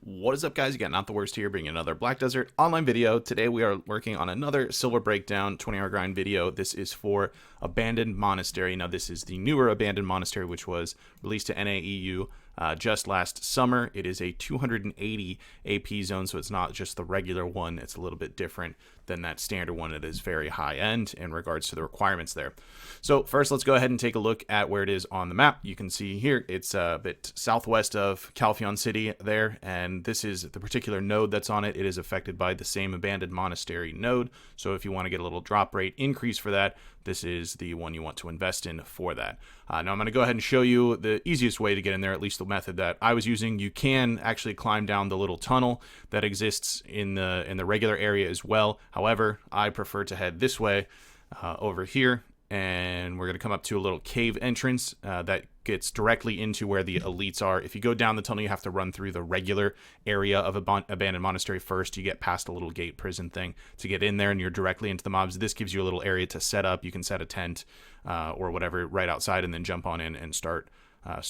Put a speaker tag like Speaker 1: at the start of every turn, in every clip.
Speaker 1: What is up, guys? You got Not the Worst here, bringing another Black Desert online video. Today we are working on another silver breakdown 20-hour grind video. This is for Abandoned Monastery. Now this is the newer Abandoned Monastery, which was released to NAEU just last summer. It is a 280 AP zone, so it's not just the regular one. It's a little bit different than that standard one. It is very high end in regards to the requirements there. So first, let's go ahead and take a look at where it is on the map. You can see here it's a bit southwest of Calpheon City there, and this is the particular node that's on it. It is affected by the same Abandoned Monastery node, so if you want to get a little drop rate increase for that, this is the one you want to invest in for that. Now I'm going to go ahead and show you the easiest way to get in there, at least the method that I was using. You can actually climb down the little tunnel that exists in the regular area as well. However, I prefer to head this way over here, and we're going to come up to a little cave entrance that gets directly into where the elites are. If you go down the tunnel, you have to run through the regular area of Abandoned Monastery first. You get past a little gate prison thing to get in there, and you're directly into the mobs. This gives you a little area to set up. You can set a tent or whatever right outside, and then jump on in and start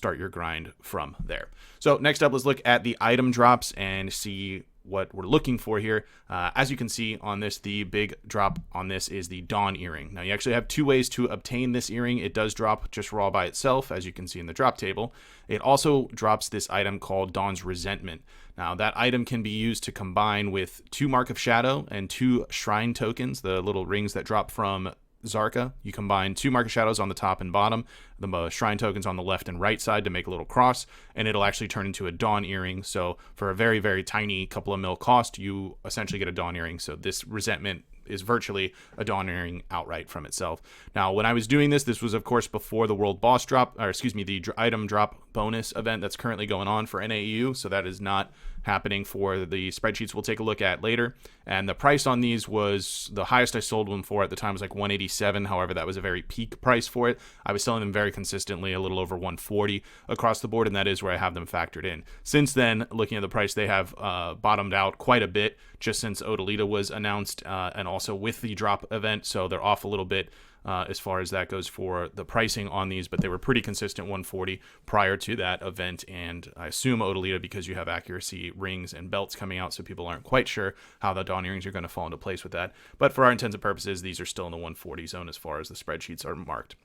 Speaker 1: your grind from there. So next up, let's look at the item drops and see what we're looking for here. As you can see on this, the big drop on this is the Dawn earring. Now you actually have two ways to obtain this earring. It does drop just raw by itself, as you can see in the drop table. It also drops this item called Dawn's Resentment. Now that item can be used to combine with 2 Mark of Shadow and 2 Shrine tokens, the little rings that drop from Zarka. You combine 2 Mark of Shadows on the top and bottom, the Shrine tokens on the left and right side to make a little cross, and it'll actually turn into a Dawn earring. So for a very, very tiny couple of mil cost, you essentially get a Dawn earring. So this Resentment is virtually a Dawn earring outright from itself. Now, when I was doing this, this was of course before the world boss drop, or excuse me, the item drop bonus event that's currently going on for NAEU. So that is not happening for the spreadsheets we'll take a look at later. And the price on these was, the highest I sold one for at the time was like 187. However, that was a very peak price for it. I was selling them very consistently, a little over 140 across the board, and that is where I have them factored in. Since then, looking at the price, they have bottomed out quite a bit just since Odalita was announced, and also with the drop event, so they're off a little bit as far as that goes for the pricing on these, but they were pretty consistent 140 prior to that event. And I assume Odalita, because you have accuracy rings and belts coming out, so people aren't quite sure how the Dawn earrings are going to fall into place with that. But for our intents and purposes, these are still in the 140 zone as far as the spreadsheets are marked.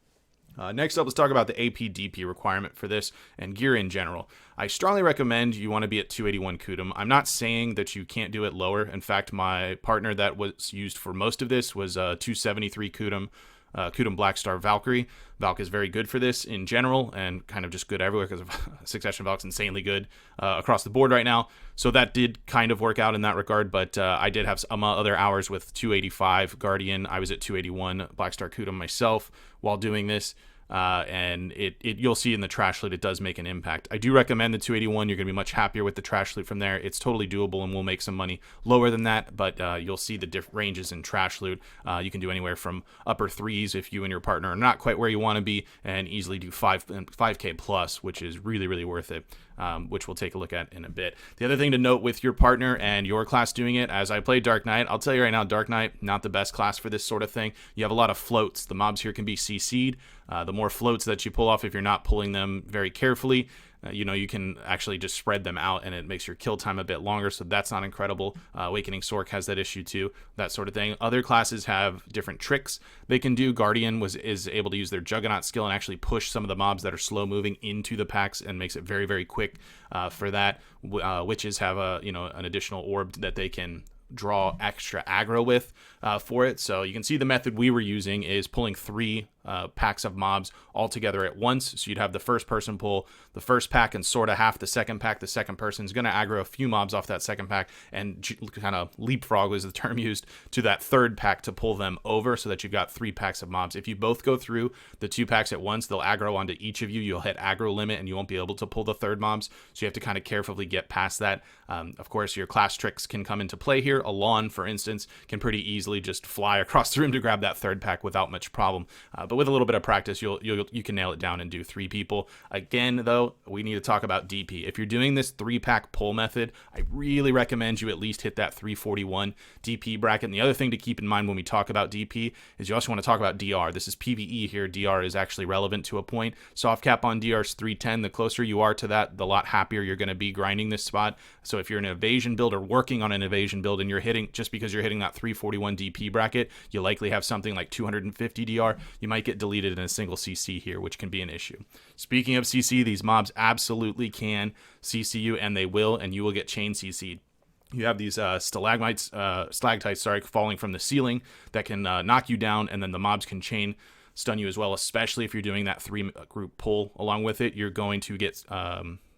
Speaker 1: Next up, let's talk about the AP/DP requirement for this and gear in general. I strongly recommend you want to be at 281 Kudum. I'm not saying that you can't do it lower. In fact, my partner that was used for most of this was 273 Kudum. Kudum Blackstar Valkyrie. Valk is very good for this in general, and kind of just good everywhere because of Succession Valk's insanely good across the board right now. So that did kind of work out in that regard, but I did have some other hours with 285 Guardian. I was at 281 Blackstar Kudum myself while doing this. And you'll see in the trash loot, it does make an impact. I do recommend the 281. You're going to be much happier with the trash loot from there. It's totally doable, and we'll make some money lower than that, but you'll see the different ranges in trash loot. You can do anywhere from upper 3s if you and your partner are not quite where you want to be, and easily do 5K plus, which is really, really worth it. Which we'll take a look at in a bit. The other thing to note with your partner and your class doing it, as I play Dark Knight, I'll tell you right now, Dark Knight, not the best class for this sort of thing. You have a lot of floats. The mobs here can be CC'd. The more floats that you pull off, if you're not pulling them very carefully, you can actually just spread them out, and it makes your kill time a bit longer, so that's not incredible. Awakening Sork has that issue too, that sort of thing. Other classes have different tricks they can do. Guardian is able to use their Juggernaut skill and actually push some of the mobs that are slow moving into the packs, and makes it very, very quick for that. Witches have an additional orb that they can draw extra aggro with for it. So you can see the method we were using is pulling 3 packs of mobs all together at once. So you'd have the first person pull the first pack and sort of half the second pack. The second person's going to aggro a few mobs off that second pack and kind of leapfrog was the term used to that third pack to pull them over, so that you've got 3 packs of mobs. If you both go through the 2 packs at once, they'll aggro onto each of you. You'll hit aggro limit and you won't be able to pull the third mobs. So you have to kind of carefully get past that. Of course, your class tricks can come into play here. Alon, for instance, can pretty easily just fly across the room to grab that third pack without much problem. But but with a little bit of practice, you can nail it down and do 3 people. Again, though, we need to talk about DP. If you're doing this 3-pack pull method, I really recommend you at least hit that 341 DP bracket. And the other thing to keep in mind when we talk about DP is you also want to talk about DR. This is PvE here. DR is actually relevant to a point. Soft cap on DR is 310. The closer you are to that, the lot happier you're going to be grinding this spot. So if you're an evasion build or working on an evasion build and you're hitting, just because you're hitting that 341 DP bracket, you likely have something like 250 DR. You might get deleted in a single CC here, which can be an issue. Speaking of CC, these mobs absolutely can CC you, and they will, and you will get chain CC'd. You have these stalagmites, stalactites, falling from the ceiling that can knock you down, and then the mobs can chain stun you as well, especially if you're doing that 3-group pull along with it. You're going to get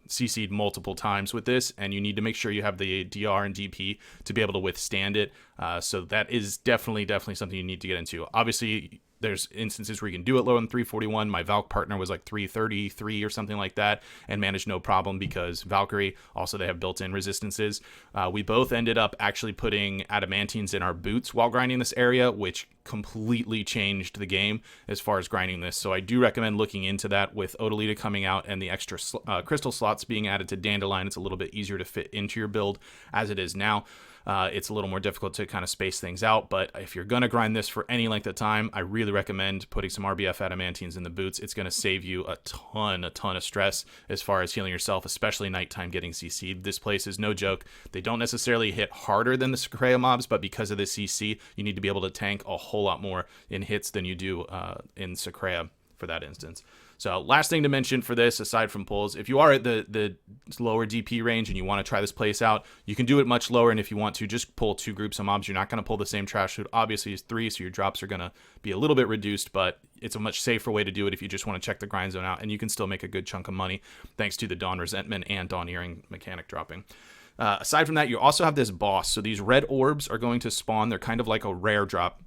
Speaker 1: CC'd multiple times with this, and you need to make sure you have the DR and DP to be able to withstand it. So that is definitely something you need to get into. Obviously, there's instances where you can do it lower than 341. My Valk partner was like 333 or something like that and managed no problem because Valkyrie, also they have built-in resistances. We both ended up actually putting adamantines in our boots while grinding this area, which completely changed the game as far as grinding this. So I do recommend looking into that. With Odalita coming out and the extra crystal slots being added to Dandelion, it's a little bit easier to fit into your build as it is now. It's a little more difficult to kind of space things out, but if you're going to grind this for any length of time, I really recommend putting some RBF adamantines in the boots. It's going to save you a ton of stress as far as healing yourself, especially nighttime getting CC'd. This place is no joke. They don't necessarily hit harder than the Sacrea mobs, but because of the CC, you need to be able to tank a whole lot more in hits than you do in Sacrea for that instance. So last thing to mention for this, aside from pulls, if you are at the lower DP range and you want to try this place out, you can do it much lower. And if you want to, just pull 2 groups of mobs. You're not going to pull the same trash loot. Obviously, it's 3, so your drops are going to be a little bit reduced, but it's a much safer way to do it if you just want to check the grind zone out. And you can still make a good chunk of money thanks to the Dawn Resentment and Dawn Earring mechanic dropping. Aside from that, you also have this boss. So these red orbs are going to spawn. They're kind of like a rare drop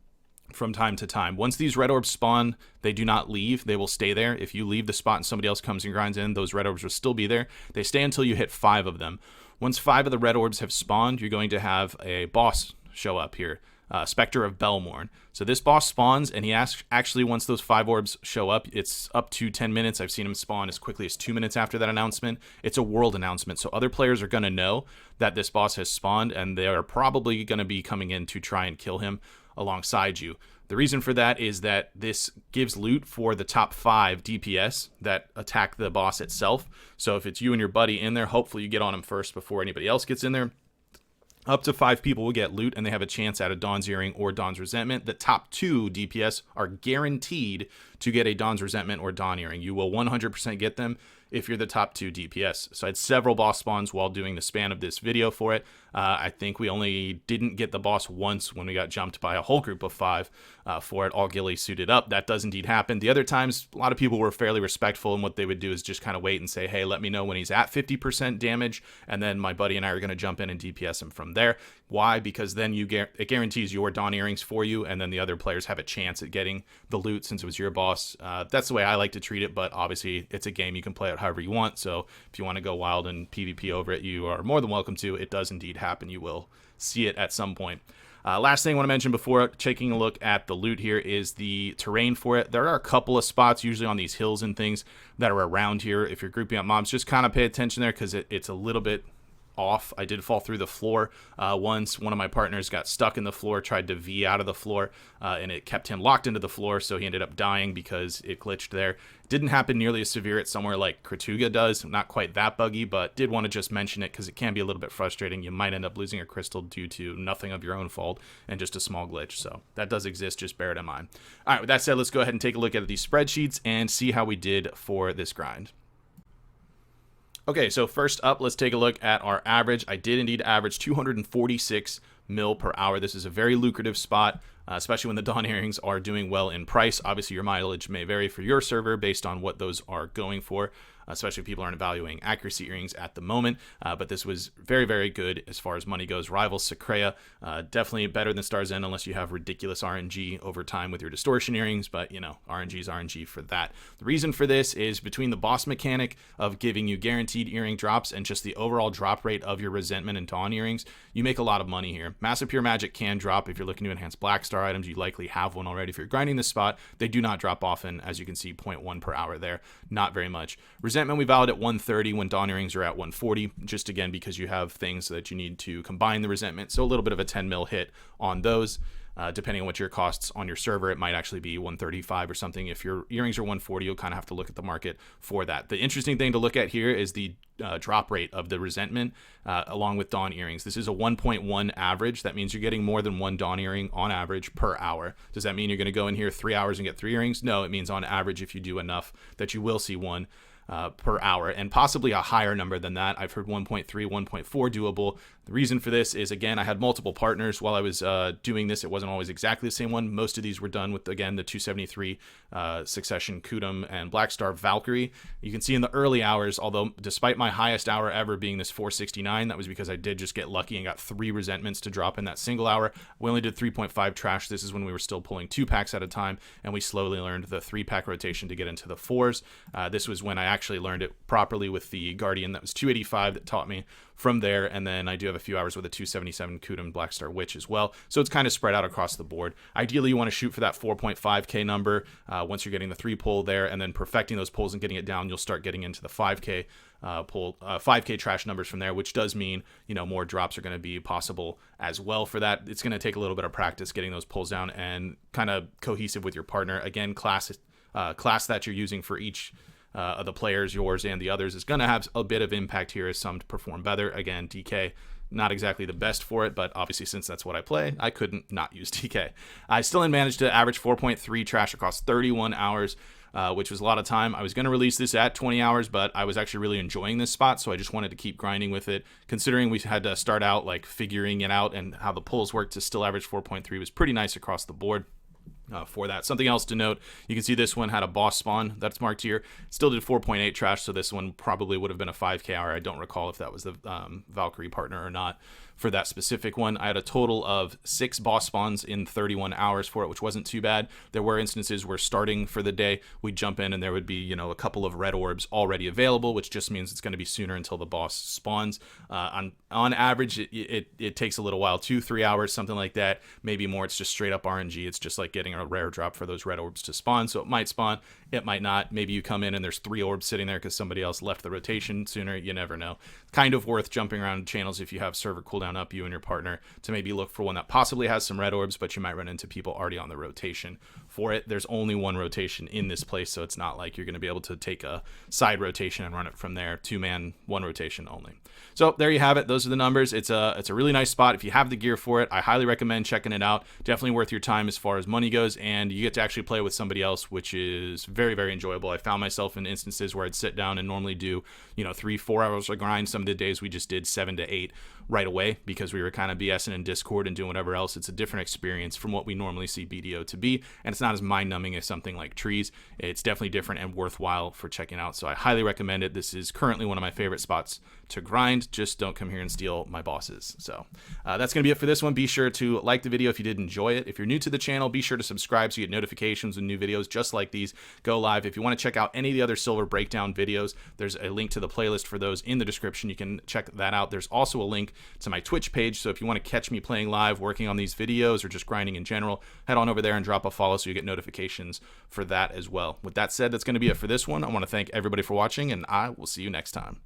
Speaker 1: from time to time. Once these red orbs spawn, they do not leave. They will stay there. If you leave the spot and somebody else comes and grinds in, those red orbs will still be there. They stay until you hit 5 of them. Once 5 of the red orbs have spawned, you're going to have a boss show up here, Spectre of Belmorn. So this boss spawns, and he actually, once those 5 orbs show up, it's up to 10 minutes. I've seen him spawn as quickly as 2 minutes after that announcement. It's a world announcement, so other players are going to know that this boss has spawned, and they are probably going to be coming in to try and kill him alongside you. The reason for that is that this gives loot for the top 5 DPS that attack the boss itself. So if it's you and your buddy in there, hopefully you get on him first before anybody else gets in there. Up to 5 people will get loot, and they have a chance at a Dawn's Earring or Dawn's Resentment. The top 2 DPS are guaranteed to get a Dawn's Resentment or Dawn Earring. You will 100% get them if you're the top 2 DPS. So I had several boss spawns while doing the span of this video for it. I think we only didn't get the boss once when we got jumped by a whole group of 5 for it, all ghillie suited up. That does indeed happen. The other times, a lot of people were fairly respectful, and what they would do is just kind of wait and say, hey, let me know when he's at 50% damage, and then my buddy and I are going to jump in and DPS him from there. Why? Because then it guarantees your Dawn Earrings for you, and then the other players have a chance at getting the loot since it was your boss. That's the way I like to treat it, but obviously it's a game. You can play it however you want, so if you want to go wild and PvP over it, you are more than welcome to. It does indeed happen. You will see it at some point. Last thing I want to mention before taking a look at the loot here is the terrain for it. There are a couple of spots, usually on these hills and things, that are around here. If you're grouping up mobs, just kind of pay attention there because it's a little bit off. I did fall through the floor once. One of my partners got stuck in the floor, tried to V out of the floor, and it kept him locked into the floor, so he ended up dying because it glitched there. Didn't happen nearly as severe at somewhere like Kratuga does, not quite that buggy, but did want to just mention it because it can be a little bit frustrating. You might end up losing a crystal due to nothing of your own fault and just a small glitch, so that does exist, just bear it in mind. All right, with that said, let's go ahead and take a look at these spreadsheets and see how we did for this grind. Okay, so first up, let's take a look at our average. I did indeed average 246 mil per hour. This is a very lucrative spot, especially when the Dawn Earrings are doing well in price. Obviously, your mileage may vary for your server based on what those are going for. especially if people aren't valuing accuracy earrings at the moment. But this was very, very good as far as money goes. Rivals Secrea, definitely better than Star's End unless you have ridiculous RNG over time with your distortion earrings, but you know, RNG is RNG for that. The reason for this is between the boss mechanic of giving you guaranteed earring drops and just the overall drop rate of your Resentment and Dawn earrings, you make a lot of money here. Massive Pure Magic can drop if you're looking to enhance Black Star items. You likely have one already. If you're grinding this spot, they do not drop often. As you can see, 0.1 per hour there, not very much. Resentment we valid at 130 when Dawn earrings are at 140, just again because you have things that you need to combine the Resentment, so a little bit of a 10 mil hit on those. Depending on what your costs on your server, it might actually be 135 or something. If your earrings are 140, you'll kind of have to look at the market for that. The interesting thing to look at here is the drop rate of the Resentment along with Dawn earrings. This is a 1.1 average. That means you're getting more than one Dawn earring on average per hour. Does that mean you're going to go in here 3 hours and get 3 earrings? No, it means on average, if you do enough, that you will see one per hour, and possibly a higher number than that. I've heard 1.3, 1.4 doable. The reason for this is, again, I had multiple partners while I was doing this. It wasn't always exactly the same one. Most of these were done with, again, the 273 Succession Kudum and Black Star Valkyrie. You can see in the early hours, although despite my highest hour ever being this 469, that was because I did just get lucky and got 3 Resentments to drop in that single hour. We only did 3.5 trash. This is when we were still pulling 2 packs at a time, and we slowly learned the 3-pack rotation to get into the 4s. This was when I actually learned it properly with the Guardian. That was 285 that taught me from there, and then I do have a few hours with a 277 Kudum Black Star Witch as well, so it's kind of spread out across the board. Ideally, you want to shoot for that 4.5k number once you're getting the 3 pull there, and then perfecting those pulls and getting it down, you'll start getting into the 5k pull, 5k trash numbers from there, which does mean, you know, more drops are going to be possible as well for that. It's going to take a little bit of practice getting those pulls down and kind of cohesive with your partner. Again, class that you're using for each of the players, yours and the others, is going to have a bit of impact here as some perform better. Again, DK, not exactly the best for it, but obviously since that's what I play, I couldn't not use DK. I still managed to average 4.3 trash across 31 hours, which was a lot of time. I was going to release this at 20 hours, but I was actually really enjoying this spot, so I just wanted to keep grinding with it. Considering we had to start out like figuring it out and how the pulls work, to still average 4.3 was pretty nice across the board. For that. Something else to note, you can see this one had a boss spawn that's marked here. Still did 4.8 trash, so this one probably would have been a 5k hour. I don't recall if that was the Valkyrie partner or not for that specific one. I had a total of 6 boss spawns in 31 hours for it, which wasn't too bad. There were instances where starting for the day, we'd jump in and there would be, you know, a couple of red orbs already available, which just means it's going to be sooner until the boss spawns. On average, it takes a little while, 2-3 hours, something like that, maybe more. It's just straight up RNG. It's just like getting a rare drop for those red orbs to spawn. So it might spawn, it might not. Maybe you come in and there's 3 orbs sitting there because somebody else left the rotation sooner. You never know. Kind of worth jumping around channels if you have server cooldown up, you and your partner, to maybe look for one that possibly has some red orbs, but you might run into people already on the rotation for it. There's only one rotation in this place, so it's not like you're going to be able to take a side rotation and run it from there. 2-man, 1 rotation only. So there you have it. Those are the numbers. It's a really nice spot. If you have the gear for it, I highly recommend checking it out. Definitely worth your time as far as money goes, and you get to actually play with somebody else, which is very, very enjoyable. I found myself in instances where I'd sit down and normally do, you know, 3-4 hours of grind. Some of the days we just did 7 to 8 right away because we were kind of BSing in Discord and doing whatever else. It's a different experience from what we normally see BDO to be, and it's not as mind-numbing as something like Trees. It's definitely different and worthwhile for checking out, so I highly recommend it. This is currently one of my favorite spots to grind. Just don't come here and steal my bosses. So that's going to be it for this one. Be sure to like the video if you did enjoy it. If you're new to the channel, be sure to subscribe so you get notifications when new videos just like these go live. If you want to check out any of the other silver breakdown videos, there's a link to the playlist for those in the description. You can check that out. There's also a link to my Twitch page, so if you want to catch me playing live, working on these videos, or just grinding in general, head on over there and drop a follow so you get notifications for that as well. With that said, that's going to be it for this one. I want to thank everybody for watching, and I will see you next time.